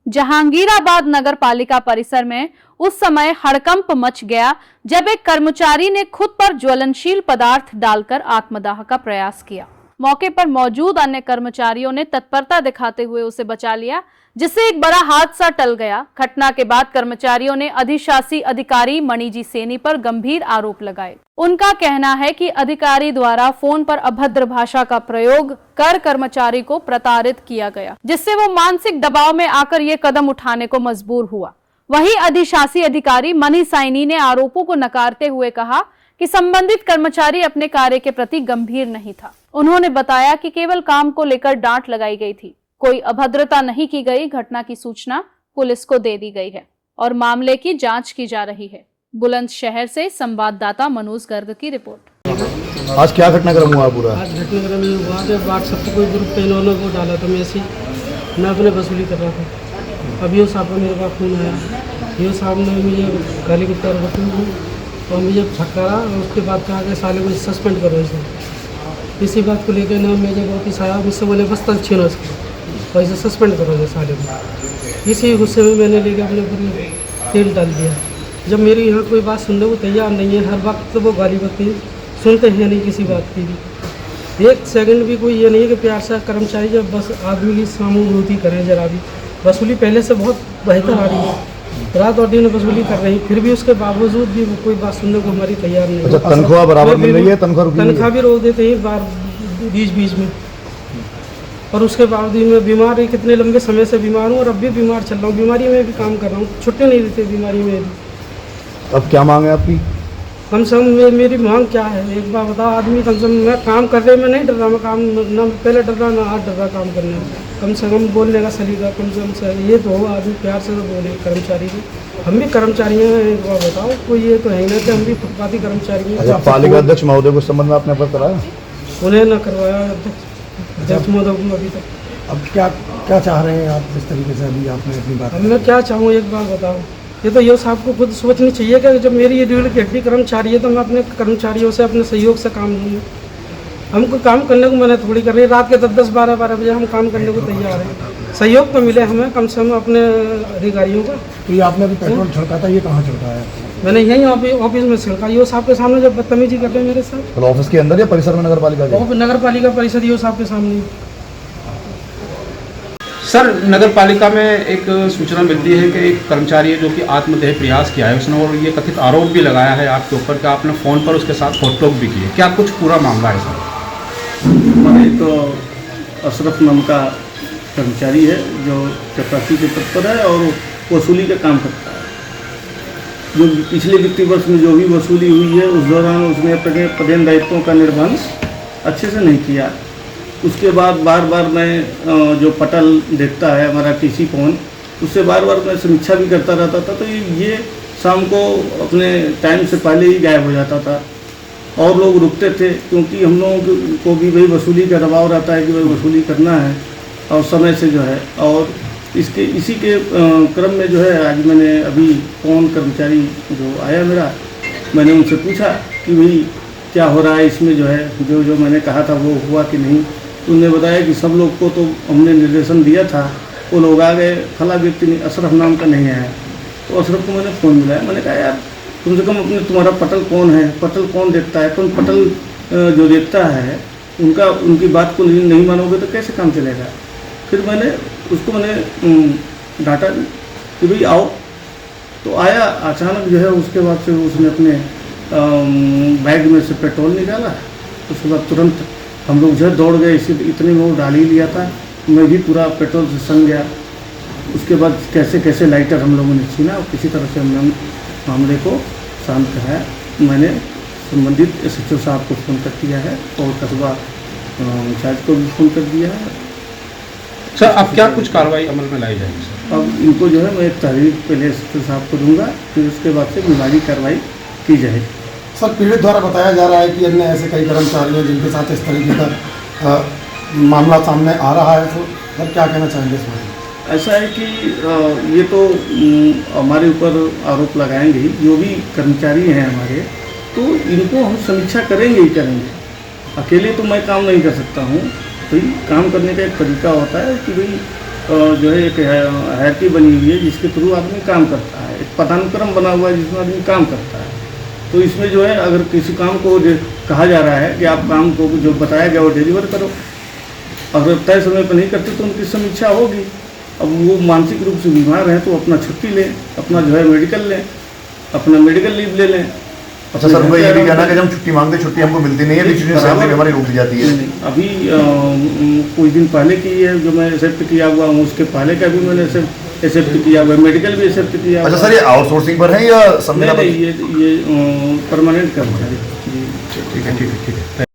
जहांगीराबाद नगर पालिका परिसर में उस समय हड़कंप मच गया जब एक कर्मचारी ने खुद पर ज्वलनशील पदार्थ डालकर आत्मदाह का प्रयास किया। मौके पर मौजूद अन्य कर्मचारियों ने तत्परता दिखाते हुए उसे बचा लिया, जिससे एक बड़ा हादसा टल गया। घटना के बाद कर्मचारियों ने अधिशासी अधिकारी मणिजी सेनी पर गंभीर आरोप लगाए। उनका कहना है कि अधिकारी द्वारा फोन पर अभद्र भाषा का प्रयोग कर कर्मचारी को प्रताड़ित किया गया, जिससे वो मानसिक दबाव में आकर ये कदम उठाने को मजबूर हुआ। वहीं अधिशासी अधिकारी मनी सैनी ने आरोपों को नकारते हुए कहा कि संबंधित कर्मचारी अपने कार्य के प्रति गंभीर नहीं था। उन्होंने बताया कि केवल काम को लेकर डांट लगाई गई थी, कोई अभद्रता नहीं की गई। घटना की सूचना पुलिस को दे दी गई है और मामले की जांच की जा रही है। बुलंदशहर से संवाददाता मनोज गर्ग की रिपोर्ट। आज क्या घटनाक्रम हुआ पूरा? आज घटनाक्रम ये हुआ कि व्हाट्सएप पे कोई ग्रुप पे इन्होंने को डाला था मैसेज, मैं अपने वसूली कर रहा था। अभी उस साहब का मेरे पास फोन आया, ये साहब ने मुझे गाली गुस्सा और मुझे फटकारा और उसके बाद कहा कि साले को सस्पेंड करो इसे। इसी बात को लेकर ना मुझे बहुत ही साया, मुझसे बोले बस तल छीनो इसको और इसे सस्पेंड करो साले को। इसी गुस्से में मैंने लेकर अपने ऊपर तेल डाल दिया। जब मेरी यहाँ कोई बात सुनने को तैयार नहीं है, हर वक्त तो वो गाली बकती सुनते हैं नहीं किसी बात की भी। एक सेकंड भी कोई ये नहीं है कि प्यार से कर्मचारी जब बस आदमी की सहानुभूति करें जरा भी। वसूली पहले से बहुत बेहतर आ रही है, रात और दिन वसूली कर रही, फिर भी उसके बावजूद भी कोई बात सुनने को हमारी तैयार नहीं है। अच्छा, तनख्वाह बराबर मिल रही है? तनख्वाह भी रोक देते हैं बार बीच में, और उसके बावजूद मैं बीमार, कितने लंबे समय से बीमार हूँ और अब भी बीमार चल रहा हूँ। बीमारी में भी काम कर रहा हूँ, छुट्टी नहीं देते बीमारी में भी। अब क्या मांग है आपकी? कम से कम मेरी मांग क्या है एक बार बताओ। आदमी कम से कम मैं काम करने में नहीं डर रहा, मैं काम ना पहले डर रहा ना आज डर रहा काम करने में। कम से कम बोलने का सलीका कम से कम ये तो हो, आदमी प्यार से तो बोले कर्मचारी को। हम भी कर्मचारी हैं, एक बार बताओ। कोई ये तो है ना कि हम भी फुटपाती कर्मचारी हैं। अच्छा, पालिका अध्यक्ष महोदय को संबंध में आपने अवगत कराया? उन्हें न करवाया अध्यक्ष महोदय को अभी तक। अब क्या चाह रहे हैं आप जिस तरीके से अभी आपने अपनी बात? अब मैं क्या चाहूँ एक बार बताओ। ये तो ये साहब को खुद सोचनी चाहिए कि जब मेरी ये रीढ़ की हड्डी कर्मचारी है तो मैं अपने कर्मचारियों से अपने सहयोग से काम लूँगा। हमको काम करने को मैंने थोड़ी कर रही है, रात के 10-12 बजे हम काम करने को तैयार हैं। सहयोग तो मिले हमें कम से कम अपने अधिकारियों का। तो ये आपने अभी पेट्रोल छिड़का था, ये कहाँ छिड़का है? मैंने यहीं ऑफिस में छिड़का। यो साहब के सामने जब बदतमीजी कर रहे हैं मेरे साथ। तो ऑफिस के अंदर या परिसर में? नगर पालिका परिषद यो साहब के सामने। सर, नगर पालिका में एक सूचना मिलती है कि एक कर्मचारी है जो कि आत्मदेह प्रयास किया है उसने, और ये कथित आरोप भी लगाया है आपके ऊपर कि आपने फ़ोन पर उसके साथ फोटो भी किए। क्या कुछ पूरा मामला है सर? हमारे तो अशरफ नाम का कर्मचारी है जो चपरासी के पद पर है और वसूली का काम करता है। जो पिछले वित्तीय वर्ष में जो भी वसूली हुई है उस दौरान उसने अपने पदेन दायित्वों का निर्वहन अच्छे से नहीं किया। उसके बाद बार बार मैं जो पटल देखता है हमारा टीसी फोन, उससे बार बार मैं समीक्षा भी करता रहता था। तो ये शाम को अपने टाइम से पहले ही गायब हो जाता था और लोग रुकते थे, क्योंकि हम लोगों को भी भाई वसूली का दबाव रहता है कि भाई वसूली करना है और समय से जो है। और इसी के क्रम में जो है आज मैंने अभी फोन कर्मचारी जो आया मेरा, मैंने उनसे पूछा कि भाई क्या हो रहा है इसमें, जो है जो मैंने कहा था वो हुआ कि नहीं। उन्होंने बताया कि सब लोग को तो हमने निर्देशन दिया था, वो लोग आ गए, फला व्यक्ति नहीं, अशरफ नाम का नहीं आया। तो अशरफ को मैंने फ़ोन मिलाया, मैंने कहा यार कम से कम अपने तुम्हारा पटल कौन है, पटल कौन देखता है, कौन पटल जो देखता है उनकी बात को नहीं मानोगे तो कैसे काम चलेगा। फिर मैंने डांटा कि भाई आओ, तो आया। अचानक जो है उसके बाद से उसने अपने बैग में से पेट्रोल निकाला। उसके बाद तुरंत हम लोग जो दौड़ गए, इतने में वो डाल ही लिया था, मैं भी पूरा पेट्रोल से सन गया। उसके बाद कैसे कैसे लाइटर हम लोगों ने छीना और किसी तरह से हमने मामले को शांत कराया। मैंने संबंधित SHO साहब को फ़ोन कर दिया है और कस्बा इंचार्ज को भी फ़ोन कर दिया है। सर, अब क्या कुछ कार्रवाई अमल में लाई जाएगी सर? अब इनको जो है मैं एक तहरीर पहले SHO साहब को दूंगा, फिर उसके बाद से विभागीय कार्रवाई की जाएगी। सर, पीड़ित द्वारा बताया जा रहा है कि अन्य ऐसे कई कर्मचारी हैं जिनके साथ इस तरीके का मामला सामने आ रहा है। तो सर क्या कहना चाहेंगे इस बारे में? ऐसा है कि ये तो हमारे ऊपर आरोप लगाएंगे ही, जो भी कर्मचारी हैं हमारे, तो इनको हम समीक्षा करेंगे ही करेंगे। अकेले तो मैं काम नहीं कर सकता हूँ। भाई काम करने का एक तरीका होता है कि भाई जो है एक हैकी बनी हुई है जिसके थ्रू आदमी काम करता है, एक पदानुक्रम बना हुआ है जिसमें आदमी काम करता है। तो इसमें जो है अगर किसी काम को कहा जा रहा है कि आप काम को जो बताया गया वो डिलीवर करो, अगर तय समय पर नहीं करते तो उनकी समीक्षा होगी। अब वो मानसिक रूप से बीमार हैं तो अपना छुट्टी लें, अपना जो है मेडिकल लें, अपना मेडिकल लीव ले लें। अच्छा सर, मैं ये भी कहना है कि जब हम छुट्टी मांगते छुट्टी हमको मिलती नहीं है, बीच में सैलरी भी हमारी रोक दी जाती है। नहीं, अभी कुछ दिन पहले की है जो मैं एक्सेप्ट किया हुआ हूँ, उसके पहले का भी मैंने एक्सेप्ट किया हुआ है, मेडिकल भी एक्सेप्ट किया हुआ। अच्छा सर, ये आउटसोर्सिंग पर है या नहीं, ये परमानेंट कर्मचारी। ठीक है।